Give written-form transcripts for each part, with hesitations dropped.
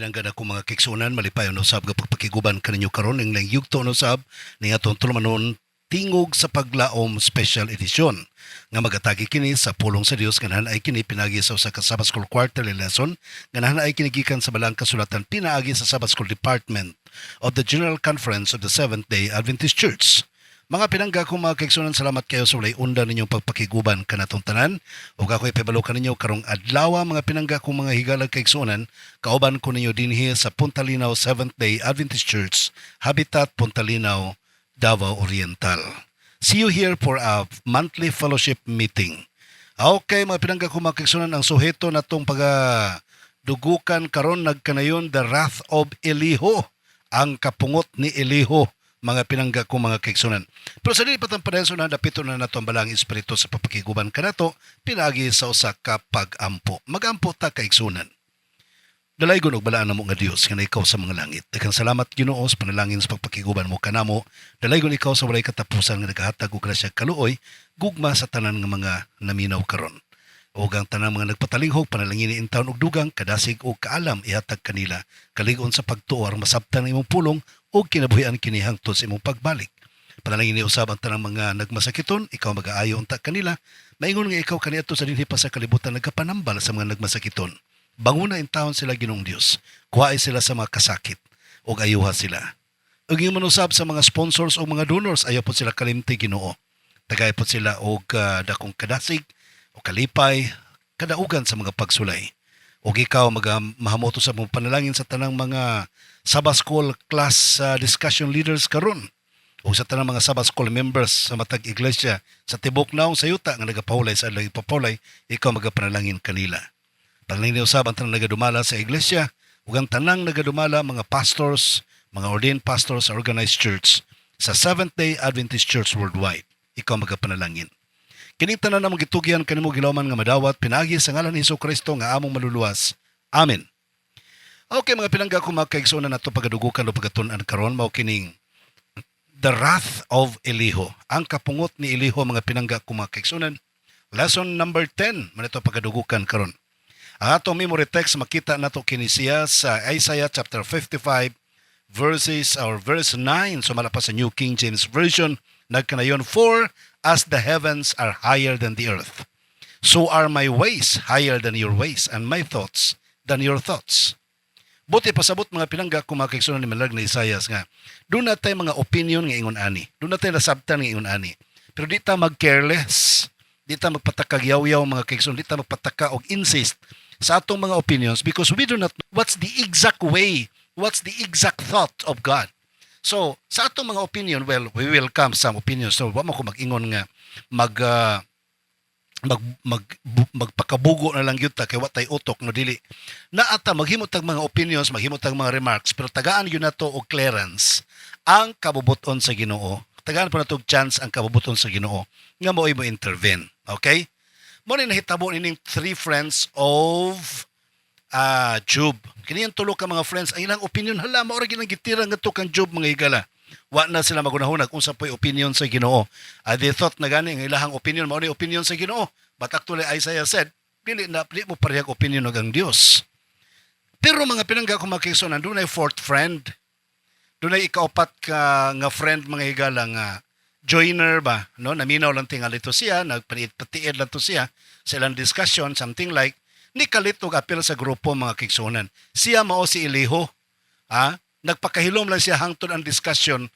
pinanggad ako mga kiksunan malipay no sab nga pagpakiguban kaninyo karon ning yugto no sab ning atong tulumanon tingog sa paglaom special edition nga magatagi kini sa pulong sa Dios ganahan ay kini pinagi sa usa ka Sabbath School quarterly lesson ganahan ay kini gikan sa balang kasulatan pinaagi sa Sabbath School Department of the General Conference of the Seventh-day Adventist Church. Mga pinangga kong mga kaigsunan, salamat kayo sa walay unda ninyong pagpakiguban kanatong tanan. O ako'y pabalokan ninyo karong adlaw mga pinangga kong mga higalag kaigsunan, kauban ko ninyo dinhi sa Punta Linaw Seventh-day Adventist Church, Habitat Punta Linaw, Davao Oriental. See you here for a monthly fellowship meeting. Okay mga pinangga kong mga kaigsunan, ang suheto na itong dugukan karon nagkanayon the wrath of Eliho, ang kapungot ni Eliho. Mga pinangga ko mga kaigsunan. Pero sa dili patang padenso na dapito na nato ang balang espiritu sa papakiguban kanato pinagi sa usa ka pag-ampo. Mag-ampo ta kaigsunan. Dalaygon og balaan namo nga Dios nga ikaw sa mga langit. Daghang salamat Ginoo sa panalangin sa pagpakiguban mo kanamo. Dalaygon ikaw sa walay katapusan nga nagahatag og grasya kaluoy gugma sa tanan nga mga naminaw karon. O ang tanang mga nagpatalinghog, panalangin in taon og dugang, kadasig o kaalam ihatag kanila, kaligon sa pagtuor, masabtan ng imong pulong o kinabuhian kini hangtod sa imong pagbalik. Panalangin ni usab ang tanang mga nagmasakiton, ikaw mag-aayo unta kanila, maingon nga ikaw kaniadto sa dinhi pa sa kalibutan nagkapanambal sa mga nagmasakiton. Banguna in taon sila Ginoong Dios, kuhaay sila sa mga kasakit o ayuha sila. Ug yung manusab sa mga sponsors o mga donors, ayaw po sila kalimti Ginoo. Tagay po sila og dakong kadasig, o kalipay, kadaugan sa mga pagsulay. O ikaw mahamoto sa mong panalangin sa tanang mga Sabbath School class discussion leaders karon o sa tanang mga Sabbath School members sa matag iglesia sa tibok naong sayuta nga nagapahulay sa adlaw ipapulay, ikaw magapanalangin kanila. Panalangin ni usab ang tanang nagadumala sa iglesia ug ang tanang nagadumala mga pastors, mga ordained pastors sa organized church sa Seventh-day Adventist Church worldwide. Ikaw magapanalangin. Kining tanan namang gitugyan kanimo gilawman nga madawat pinagi sa ngalan ni Hesukristo nga among maluluwas. Amen. Okay mga pinangga ko mga kaigsunan nato pagadugukan o pagatun-an karon mao kining the wrath of Eliho. Ang kapungot ni Eliho mga pinangga ko mga kaigsunan. Lesson number 10 man ito pagadugukan karon. Ang atong memory text makita nato kini siya sa Isaiah chapter 55 verse 9 sumala pa sa New King James Version nagkanayon, for as the heavens are higher than the earth, so are my ways higher than your ways, and my thoughts than your thoughts. Buti pasabot mga pinangga kung mga kaigsunan ni Malag na Isaias nga, doon natin mga opinion nga ingon ani, doon natin nasabtan nga ingon ani, pero di ta mag-careless, di ta magpatakag-yaw-yaw mga kaigsunan, di ta magpataka og insist sa atong mga opinions because we do not know what's the exact way, what's the exact thought of God. So, sa atong mga opinion, well, we welcome some opinions. So, wa mo ko mag-ingon nga magpakabugo na lang yun ta kay watay utok no dili. Na ata maghimutag mga opinions, maghimutag mga remarks, pero tagaan yun na to og clearance ang kabubuton sa Ginoo. Tagaan pa na to og chance ang kabubuton sa Ginoo nga mo'y mo intervene. Okay? Mo ni nahitabo nining three friends of Job. Kini tulo ka mga friends, ang ilang opinion hala mao ra ginang gitira ngadto kang Job mga higala. Wa na sila magunahon kung sa po'y opinion sa Ginoo. They thought na gani ang ilang opinion mao ni opinion sa Ginoo. But actually Isaiah said, dili mo parehag opinion ng ang Dios. Pero mga pinangga ko mga kaigsunan, doon ay fourth friend. Doon ay ikaupat ka nga friend mga higala nga joiner ba, no? Naminaw lang tingali to siya, nagpatiid lang to siya sa ilang discussion, something like ni kalitog apil sa grupo mga kaigsunan. Siya mao si Eliho. Nagpakahilom lang siya hangtod ang discussion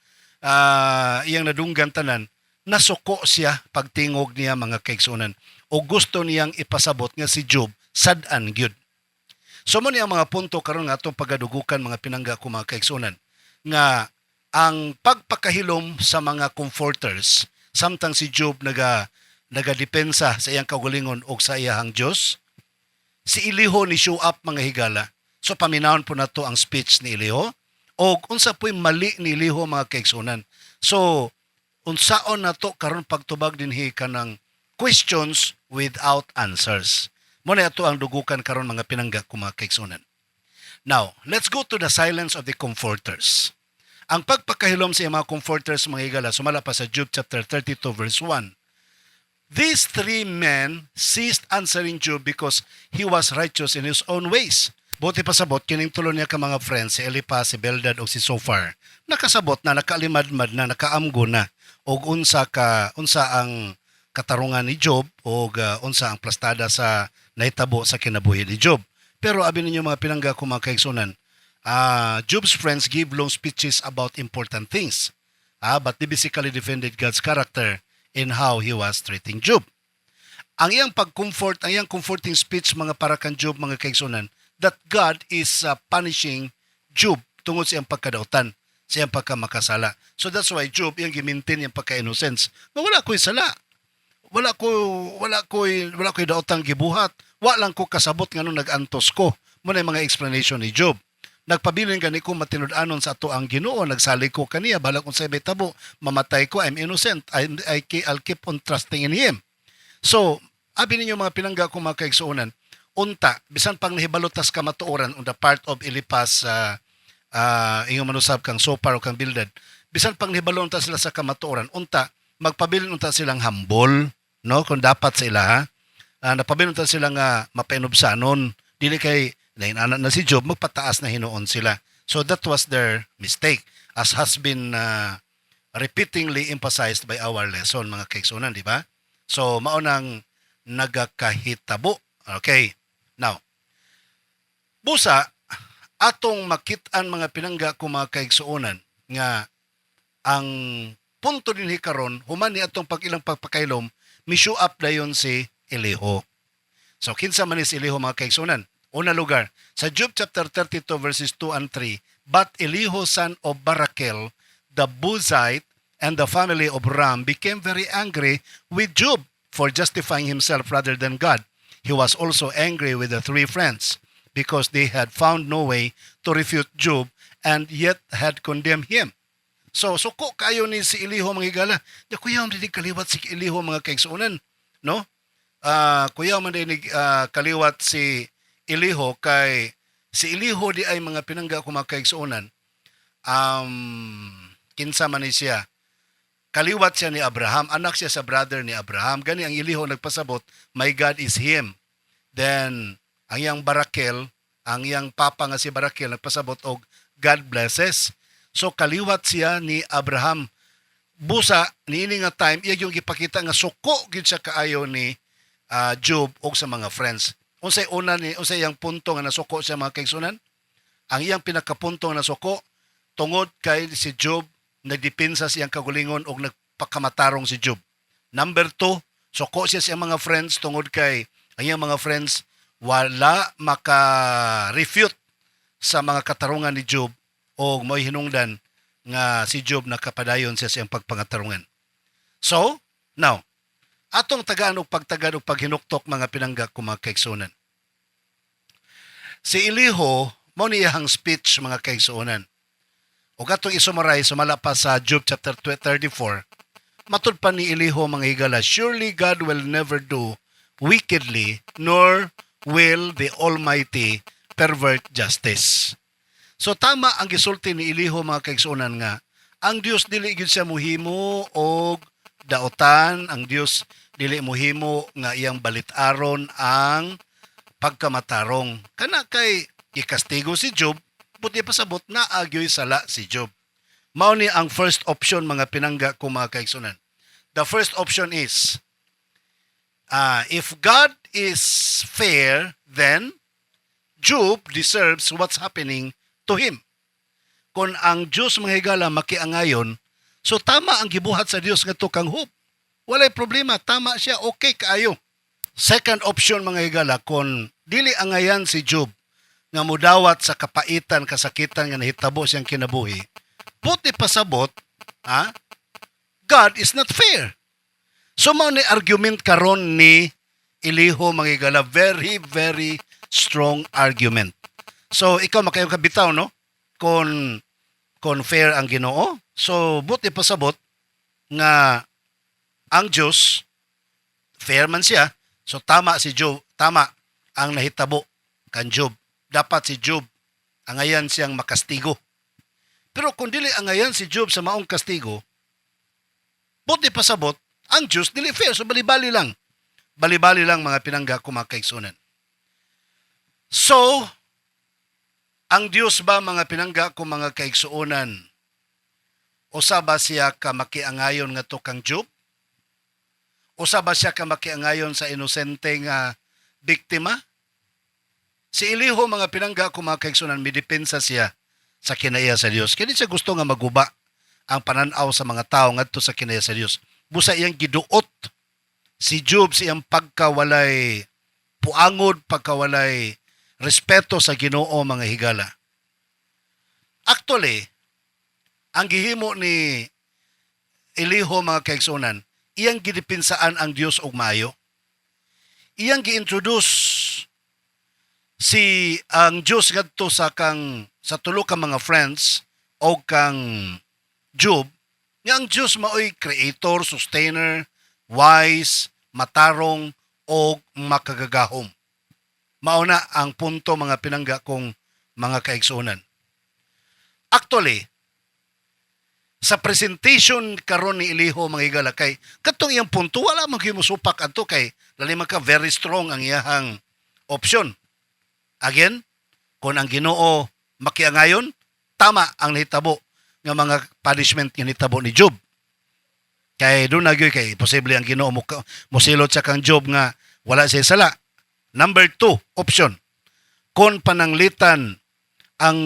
iyang nadunggan tanan. Nasuko siya pagtingog niya mga kaigsunan. O gusto niyang ipasabot nga si Job sad-an gyud. So mo ni ang mga punto karon nga atong pagadugukan mga pinangga ko mga kaigsunan nga ang pagpakahilom sa mga comforters samtang si Job nagadepensa sa iyang kaugalingon og sa iyang Dios. Si Eliho ni show up mga higala. So paminahon po na to ang speech ni Eliho. O unsa po'y mali ni Eliho mga kaigsunan. So unsaon na to karon pagtubag dinhi kanang questions without answers. Muna ito ang dugukan karon mga pinangga ko mga kaigsunan. Now, let's go to the silence of the comforters. Ang pagpakahilom sa mga comforters mga higala sumala pa sa Job chapter 32 verse 1. These three men ceased answering Job because he was righteous in his own ways. Buti pasabot kining tulo niya ka mga friends, si Elipas, si Bildad o si Sofar. Nakasabot na, nakalimadmad na, nakaamgo na og unsa ang katarungan ni Job o unsa ang plastada sa nahitabo sa kinabuhi ni Job. Pero abi ninyo mga pinangga ko mga kaigsunan, Job's friends give long speeches about important things. But they basically defended God's character in how he was treating Job. Ang iyang pag-comfort, ang iyang comforting speech mga para kan Job mga kaigsunan, that God is punishing Job tungod sa iyang pagkadautan, sa iyang pagkamakasala. So that's why Job iyang gimintin iyang pagka-innocence. Wala ko'y sala. Wala ko'y daotang gibuhat. Wa lang ko kasabot nganong nag-antos ko. Muna yung mga explanation ni Job. Nagpabilin gani ko matinud-anon sa ato ang Ginoo, nagsali ko kaniya balak unsay may tabo, mamatay ko, I'm innocent. I'll keep on trusting in him. So, abi ninyo mga pinangga ko mga kaigsuonan, unta, bisan pang nahibalutas ka matuoran on the part of Elipas, ingong manusab kang Sopar o kang Bildad, bisan pang nahibalutas sila sa kamatuoran, unta, magpabilin unta silang hambol, no? Kung dapat sa ila, napabilin unta silang mapainubsanon, dili kay nainana na si Job, magpataas na hinoon sila. So that was their mistake, as has been repeatedly emphasized by our lesson, mga kaigsuonan, di ba? So, maunang nagakahitabo. Okay. Now, busa, atong makitaan mga pinangga ko mga kaigsuonan nga ang punto din karon human ni atong pag-ilang pagpakailom, mishow up dayon si Eliho. So, kinsa man ni si Eliho mga kaigsuonan? Una lugar, sa Job chapter 32 verses 2 and 3, but Eliho son of Barakel, the Buzite, and the family of Ram became very angry with Job for justifying himself rather than God. He was also angry with the three friends because they had found no way to refute Job and yet had condemned him. So, suko kayo ni si Eliho mga higala. Ya, kuya, hindi kaliwat si Eliho mga kaigsuonan. No? Kuya, hindi kaliwat si Eliho kay si Eliho di ay mga pinangga ko mga kaigsuonan. Kinsa man ni siya. Kaliwat siya ni Abraham, anak siya sa brother ni Abraham. Gani ang Eliho nagpasabot, my God is him. Then, ang iyang Barakel, ang iyang papa nga si Barakel, nagpasabot og God blesses. So, kaliwat siya ni Abraham. Busa, niini nga time, iya yung ipakita nga suko gid siya kaayo ni Job og sa mga friends. Unsay iyang punto nga nasuko siya mga kaigsunan? Ang iyang pinakapunto nga nasuko, tungod kay si Job, nagdepensa siyang kagulingon o nagpakamatarong si Job. Number 2, suko siya sa mga friends tungod kay ang iyang mga friends wala maka-refute sa mga katarungan ni Job o mo'y hinungdan nga si Job nakapadayon siya sa iyang pagpangatarungan. So, now, atong tagaan o pagtagad o paghinuktok mga pinangga ko mga kaigsuonan. Si Eliho, mo niyahang speech mga kaigsuonan. O katong isumaray, sumala pa sa Job chapter 34, matud pa ni Eliho mga higala, surely God will never do wickedly, nor will the Almighty pervert justice. So tama ang gisulti ni Eliho mga kaigsuonan nga, ang Dios dili gyud siya muhimo og daotan, ang Dios dili muhimo nga iyang balitaron ang pagkamatarong. Kana kay ikastigo si Job, buti pasabot na agyoy sala si Job. Mao ni ang first option mga pinangga ko mga kaigsunan. The first option is, if God is fair, then Job deserves what's happening to him. Kung ang Diyos mga higala makiangayon, so tama ang gibuhat sa Dios ngadto kang Job. Walay problema, tama siya, okay kaayo. Second option mga higala, kung dili angayan si Job nga mudawat sa kapaitan, kasakitan nga nahitabo siyang kinabuhi, buti pasabot, God is not fair. So mao ni argument karon ni Eliho mga higala, very, very strong argument. So ikaw makayong kabitaw, no? Kung fair ang Ginoo, so buti pasabot nga ang Diyos, fair man siya, so tama si Job, tama ang nahitabo kan Job. Dapat si Job, angayan siyang makastigo. Pero kung dili angayan si Job sa maong kastigo, buti pasabot, ang Diyos dili fair, so bali-bali lang. Bali-bali lang mga pinangga ko mga kaigsunan. So, Ang Dios ba mga pinangga ko mga kaigsuonan, usa ba siya ka makiangayon nga to kang Job? Usa ba siya ka makiangayon sa inosente nga biktima? Si Eliho mga pinangga ko mga kaigsuonan, midepensa siya sa kinaya sa Dios. Kaya siya gusto nga maguba ang pananaw sa mga tao ngadto sa kinaya sa Dios. Busa iyang giduot si Job siyang pagkawalay puangod, pagkawalay respeto sa Ginoo mga higala. Actually, ang gihimo ni Eliho mga kaigsuonan, iyang gidipinsaan ang Dios og maayo. Iyang gi-introduce si ang Dios ngadto sa tulo ka mga friends o kang Job, nga ang Dios maoy creator, sustainer, wise, matarong o makagagahom. Mauna ang punto mga pinangga kong mga kaigsuonan. Actually, sa presentation karon ni Eliho mga higala kay katong iyang punto wala man gyud mosupak adto kay lalim ka very strong ang iyahang option. Again, kung ang Ginoo makiangayon, tama ang nahitabo nga mga punishment nga nahitabo ni Job. Kay doon nagyoy kay posible ang Ginoo mosilot sa kang Job nga wala siya sala. Number 2, option. Kung pananglitan ang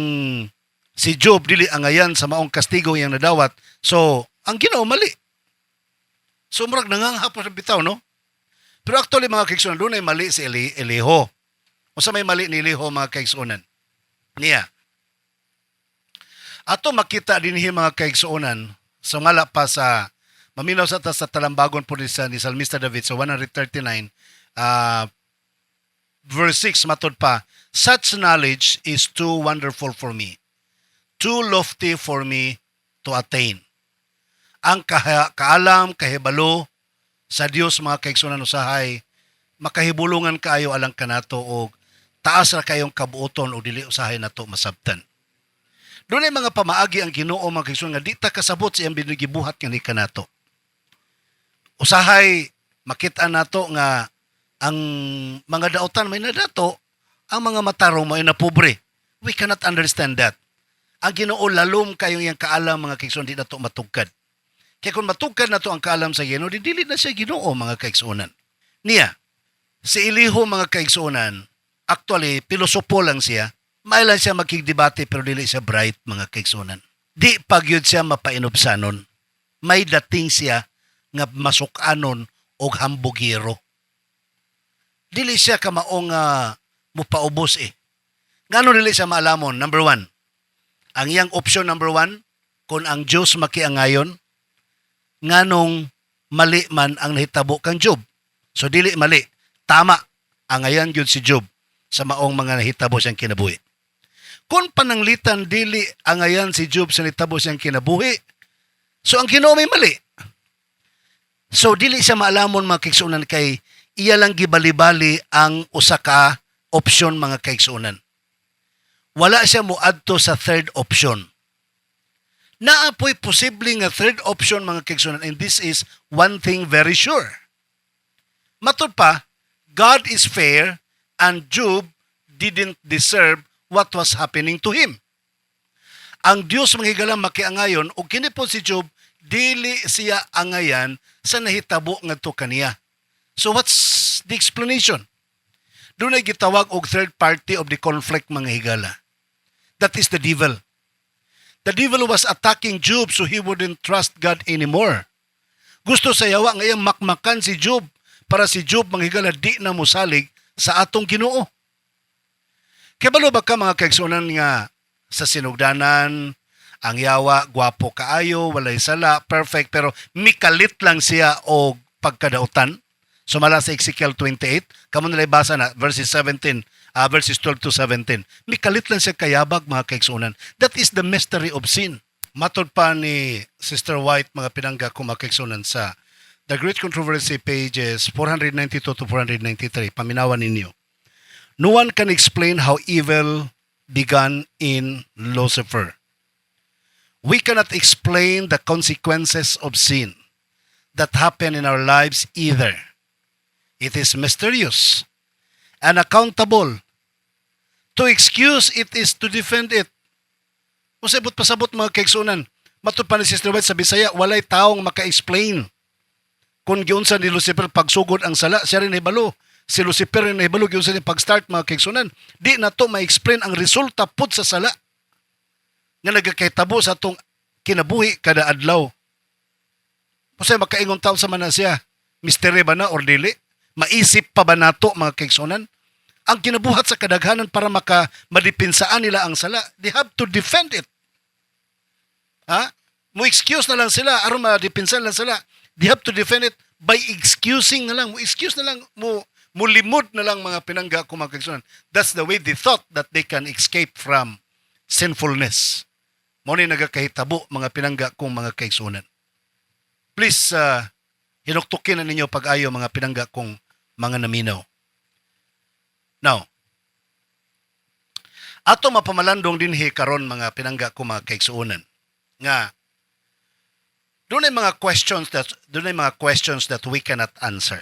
si Job dili angayan sa maong kastigo yang nadawat, so ang Ginoo mali. So murag nanganghap sa bitaw, no? Pero actually mga kaigsuonan, doon ay mali si Eliho. O sa may mali ni Eliho mga kaigsuonan. Niya. Ato makita din mga kaigsuonan, sumala pa sa maminaw sa talambagon po ni Salmista David sa 139, verse 6 matod pa, such knowledge is too wonderful for me, too lofty for me to attain. Ang kaalam, kahibalo sa Dios mga kaigsuonan usahay, makahibulungan kaayo alang kanato og taas ra kayong kabuoton o dili usahay nato masabtan. Doon ay mga pamaagi ang Ginoo mga kaigsuonan nga di ta kasabot sa iyang binigibuhat nga ni kanato. Usahay makita nato nga ang mga daotan may nadato, ang mga matarong may napobre. We cannot understand that. Ang Ginoo lalom kayong yang kaalam mga kaigsuonan di nato matugkad. Kaya kung matugkad nato ang kaalam sa Ginoo, dili na siya Ginoo mga kaigsuonan. Niya, si Eliho mga kaigsuonan, actually pilosopo lang siya. May lang siya makigdebate pero dili siya bright mga kaigsuonan. Di pagyud siya mapainobsanon. May dating siya nga masukanon og hambugiro. Dili siya kamaong mupaubos eh. Ngano dili siya maalamon? Number 1, ang iyang option number 1, kung ang Diyos makiangayon, nganong mali man ang nahitabo kang Job. So dili mali, tama ang ayan yun si Job sa maong mga nahitabo siyang kinabuhi. Kung pananglitan dili ang ayan si Job sa nahitabo siyang kinabuhi, so ang Ginoo may mali. So dili siya maalamon mga kaigsuonan kay iya lang gibali-bali ang usa ka option mga kaigsuonan. Wala siya moadto sa third option. Naapoy posible nga third option mga kaigsuonan, and this is one thing very sure. Matud pa, God is fair and Job didn't deserve what was happening to him. Ang Dios mga higala makiangayon ug kini po si Job dili siya angayan sa nahitabo ngadto kaniya. So what's the explanation? Doon ay gitawag og third party of the conflict mga higala. That is the devil. The devil was attacking Job so he wouldn't trust God anymore. Gusto sa yawa ngayang makmakan si Job para si Job mga higala di na mosalig sa atong Ginoo. Kabalo ba ka mga kaigsuonan nga sa sinugdanan, ang yawa, gwapo kaayo, walay sala, perfect, pero mikalit lang siya o pagkadautan. Sumala sa Ezekiel 28, kamo nilay basa na, verses 12 to 17. Mikalit lang siya kayabag, mga kaigsuonan. That is the mystery of sin. Matod pa ni Sister White, mga pinangga ko mga kaigsuonan sa The Great Controversy pages 492 to 493. Paminawan ninyo. No one can explain how evil began in Lucifer. We cannot explain the consequences of sin that happen in our lives either. It is mysterious and accountable To excuse it is to defend it. Kung sabot pasabot mga kaigsunan, matud pa ni Sister White sa Bisaya, walay taong maka-explain kung giunsa ni Lucifer pagsugod ang sala, siya rin nahibalo. Si Lucifer rin nahibalo giunsa ni pag-start mga kaigsunan. Di na to ma-explain ang resulta pud sa sala nga nagakahitabo sa atong kinabuhi kada adlaw. Kasi makaingon taon sa mana siya, mystery ba na or dili? Maisip pa ba nato mga kaigsunan? Ang kinabuhat sa kadaghanan para madipinsaan nila ang sala, they have to defend it. Ha? Mo excuse na lang sila aron madipinsan lang sila. They have to defend it by excusing na lang. Mo excuse na lang, mo limod na lang mga pinangga ko mga kaigsunan. That's the way they thought that they can escape from sinfulness. Mo ni nagakahitabo mga pinangga kong mga kaigsunan. Please, hinuktukin na ninyo pag-ayo mga pinangga kong mga naminaw. Now, ato mapamalandong dinhi karon mga pinangga kong mga kaigsunan nga doon ay mga questions that we cannot answer.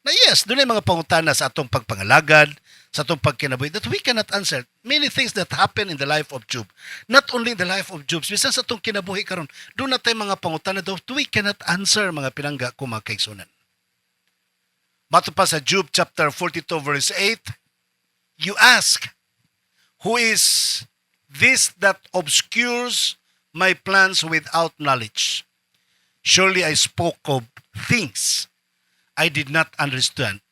Na yes, doon ay mga pangutana sa atong pagpangalagad, sa atong pagkinabuhi that we cannot answer. Many things that happen in the life of Job. Not only in the life of Job, bisan sa atong kinabuhi karon, doon na tayo mga pangutana that we cannot answer mga pinangga ko mga kaigsunan. Mato pa sa Job chapter 42 verse 8, you ask, who is this that obscures my plans without knowledge? Surely I spoke of things I did not understand,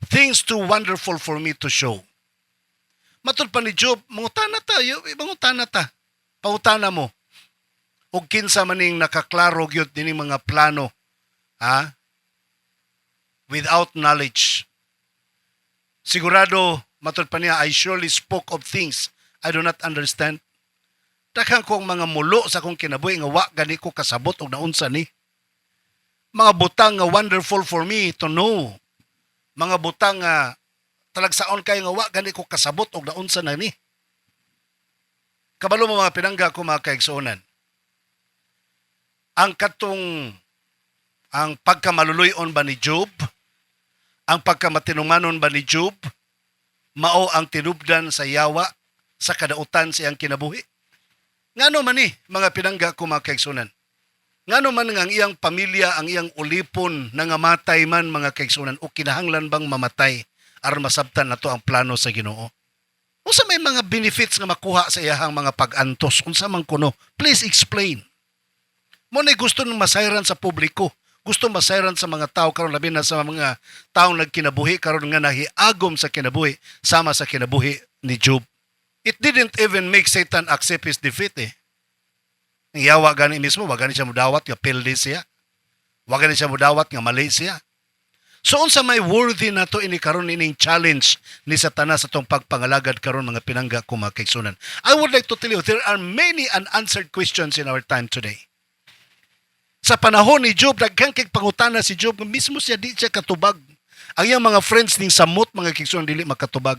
things too wonderful for me to show. Matud pa ni Job, mangutana ta, pangutana mo. O kinsa maning nakaklaro gyud dining mga plano, ha? Without knowledge. Sigurado, matud pa niya, I surely spoke of things I do not understand. Daghang kong mga mulo sa kong kinabuhi nga wa gani ko kasabot og naunsa ni. Mga butang nga wonderful for me to know. Mga butang nga talagsaon kay nga wa gani ko kasabot og naunsa na ni. Kabalo mo mga pinangga ko mga kaigsuonan. Ang pagkamaluluyon ba ni Job, ang pagkamatinumanon ba ni Job, mao ang tinubdan sa yawa sa kadautan siyang kinabuhi. Ngano man ni mga pinangga ko mga kaigsunan. Ngano man nga ang iyang pamilya, ang iyang ulipon nangamatay man mga kaigsunan o kinahanglan bang mamatay aron masabtan nato ang plano sa Ginoo. Unsa may mga benefits nga makuha sa iyahang mga pag-antos? Unsa man kuno? Please explain. Mo na gusto nang masayran sa publiko. Gusto masayran sa mga tao karon labi na sa mga taong nagkinabuhi karon nga nahiagom sa kinabuhi sama sa kinabuhi ni Job. It didn't even make Satan accept his defeat eh. Ang yawa gani mismo, wag gani siya mudawat nga pildi siya. Wag gani siya mudawat nga mali siya. So unsa may worthy na to ini karon ining challenge ni Satanas sa tong pagpangalagad karon mga pinangga ko mga kaigsunan. I would like to tell you there are many unanswered questions in our time today. Sa panahon ni Job, daghang kay pangutana si Job, mismo siya di siya katubag. Ang iyang mga friends ning samot mga kaigsunan dili makatubag.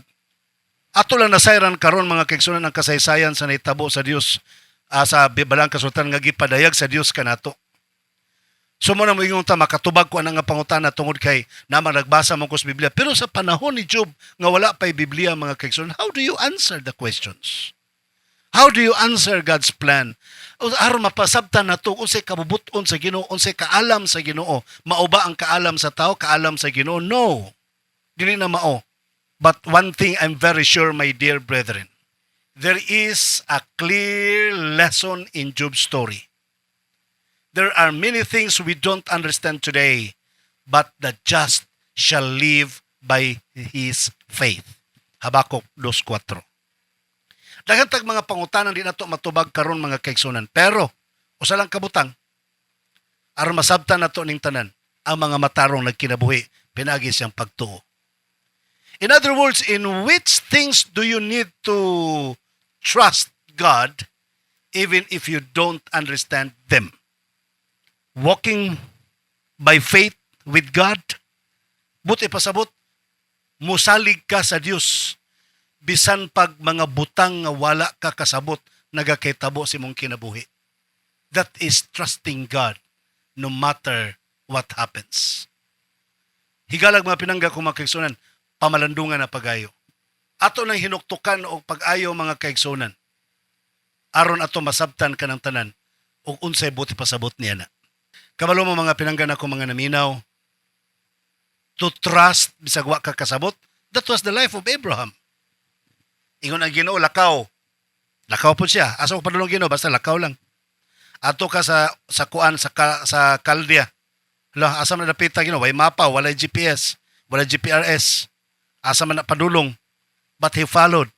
Ato lang nasayran karon mga kaigsunan ang kasaysayan sa nahitabo sa Dios sa Balang Kasultan nga gipadayag sa Dios kanato. So mo na mo ingon ta makatubag ko ana nga pangutana tungod kay naman nagbasa mo ko sa Biblia. Pero sa panahon ni Job nga wala pay Biblia mga kaigsunan, how do you answer the questions? How do you answer God's plan? Aron mapasabtan nato unsay kabubuton sa Ginoo, unsay kaalam sa Ginoo. Mao ba ang kaalam sa tao, kaalam sa Ginoo? No. Dili na mao. But one thing I'm very sure, my dear brethren, there is a clear lesson in Job's story. There are many things we don't understand today, but the just shall live by his faith. Habakuk 2:4. Daghang mga pangutanan di nato matubag karon mga kaigsunan. Pero usa lang kabutang aron masabtan nato ning tanan ang mga matarong nagkinabuhi pinagi siyang pagtuo. In other words, in which things do you need to trust God even if you don't understand them? Walking by faith with God, buti pasabot, musalig ka sa Dios bisan pag mga butang nga wala ka kasabot nagakitabo si mong kinabuhi. That is trusting God no matter what happens. Higalag mga pinangga kong mga kaigsunan, pamalandungan na pagayo. ato nang hinuktukan og pag-ayo mga kaigsunan. Aron ato masabtan kanang tanan ug unsay buti pasabot niya na. Kabalo mo mga pinanggan ako mga naminaw, to trust bisag wa ka kasabot, that was the life of Abraham. Ingon ang Ginoo lakaw. Lakaw po siya. Asa ko padulong Ginoo basta lakaw lang. Ato ka sa kuan sa Kaldea. Hala, asa man napita Ginoo, way mapa, walay GPS, walay GPRS. Asa man na padulong. But he followed.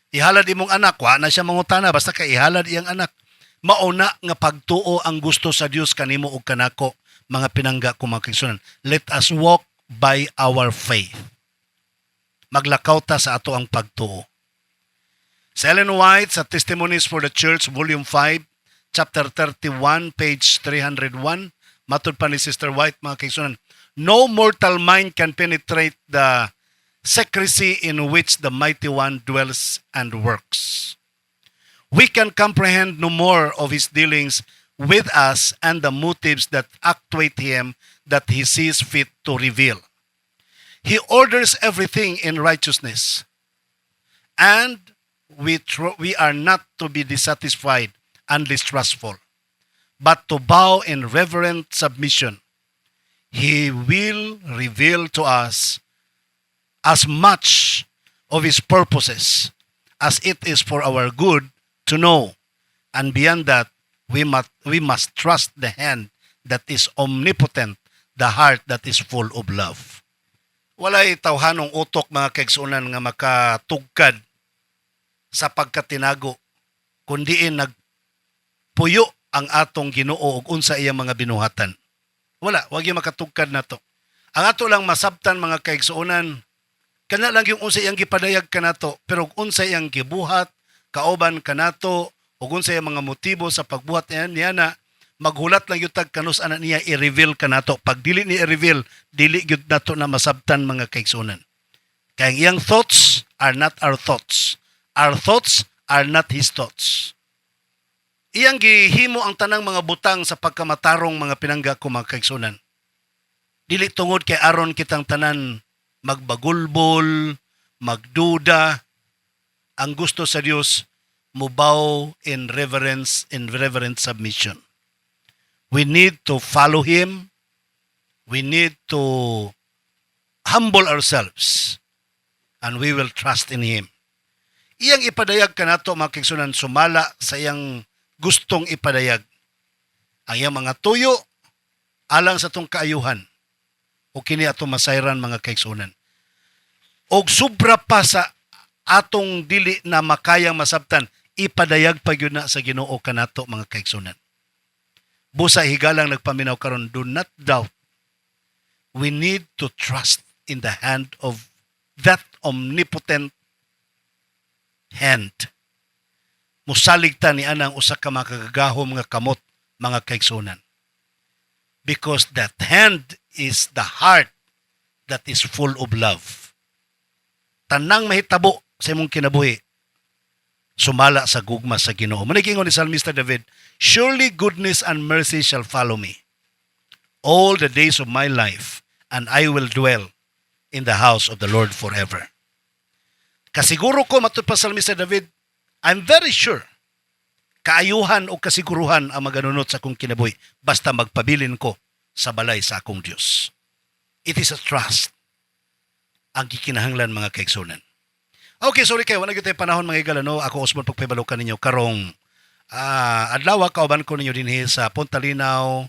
Ihalad imong anak, wa na siya mangutana basta kay ihalad iyang anak. Mauna nga pagtuo ang gusto sa Dios kanimo ug kanako, mga pinangga ko mga kaigsunan. Let us walk by our faith. Maglakaw ta sa ato ang pagtuo. Sa Ellen White sa Testimonies for the Church, Volume 5, Chapter 31, page 301, matod pa ni Sister White, mga kaigsunan, no mortal mind can penetrate the secrecy in which the Mighty One dwells and works. We can comprehend no more of His dealings with us and the motives that actuate Him that He sees fit to reveal. He orders everything in righteousness, and we are not to be dissatisfied and distrustful, but to bow in reverent submission. He will reveal to us as much of His purposes as it is for our good to know, and beyond that, we must trust the hand that is omnipotent, the heart that is full of love. Walay tawhanong utok mga kaigsunan nga makatugkad sa pagkatinago, kundiin nagpuyo ang atong Ginoo ug unsa iyang mga binuhatan. Wala, wag yung makatugkad na to. Ang ato lang masabtan mga kaigsunan, kana lang yung unsa iyang gipadayag kanato, pero unsa iyang gibuhat, kauban kanato, ug unsa iyang mga motibo sa pagbuhat niya na, maghulat lang yung tag kanus ana niya i-reveal kanato. Pag dili ni i-reveal, dili gyud nato na masabtan mga kaigsunan. Kaya ang iyang thoughts are not our thoughts. Our thoughts are not His thoughts. Iyang gihimo ang tanang mga butang sa pagkamatarong mga pinangga ko mga kaigsunan. Dili tungod kay aron kitang tanan magbagulbol, magduda. Ang gusto sa Dios, mubaw in reverence, in reverent submission. We need to follow Him. We need to humble ourselves. And we will trust in Him. Iyang ipadayag kanato mga kaigsunan, sumala sa iyang gustong ipadayag. Ang iyang mga tuyo, alang sa tong kaayuhan. O kini atong masayran mga kaigsunan. Og sobra pa sa atong dili na makayang masabtan, ipadayag pa gyud na sa Ginoo kanato mga kaigsunan. Busa higalang nagpaminaw karon, do not doubt. We need to trust in the hand of that omnipotent hand. Musalig ta ni anang usa ka mga kagagahom nga kamot mga kaigsunan. Because that hand is the heart that is full of love. Tanang mahitabo sa imong kinabuhi, sumala sa gugma sa Ginoo. Manigingon ni Psalmista David, surely goodness and mercy shall follow me all the days of my life, and I will dwell in the house of the Lord forever. Kasiguro ko, matod pa Psalmista David, I'm very sure, kaayuhan o kasiguruhan ang maganunot sa akong kinabuhi, basta magpabilin ko sa balay sa akong Diyos. It is a trust ang gikinahanglan mga kaigsunan. Okay, sorry kayo, wala tayo panahon mga igalano. Ako Osmond pagpabalokan ninyo karong adlaw kauban ko ninyo dinhi sa Punta Linaw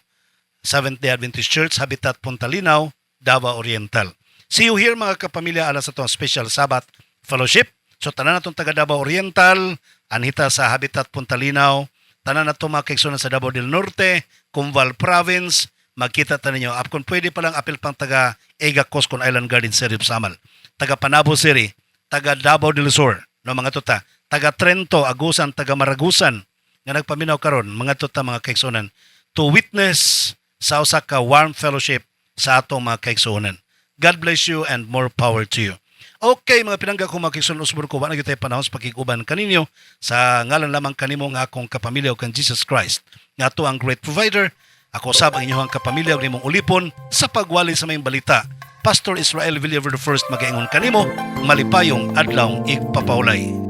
Seventh-day Adventist Church, Habitat Punta Linaw, Davao Oriental. See you here mga kapamilya alas sa itong special Sabbath Fellowship. So tanan natong taga Davao Oriental, anhita sa Habitat Punta Linaw, tanan natong mga kaigsunan sa Davao del Norte, Cumbal Province, magkita ta ninyo. Kung pwede palang apil pang taga Ega Coscon Island Garden City Samal, taga Panabo City, taga Davao del Sur, no mga tuta, taga Trento, Agusan, taga Maragusan, nga nagpaminaw karon mga tuta mga kaigsunan, to witness sa usa ka warm fellowship sa atong mga kaigsunan. God bless you and more power to you. Okay, mga pinangga ko mga kaigsunan, usbur ko, wala na tayo panahon sa pakiguban kaninyo, sa ngalan lamang kanimo nga akong kapamilya o kan Jesus Christ, nga to ang great provider. Ako sab ang inyong kapamilya o nimong ulipon sa pagwali sa mayong balita Pastor Israel Villaver I magaingon kanimo malipayong adlaw igpapaulay.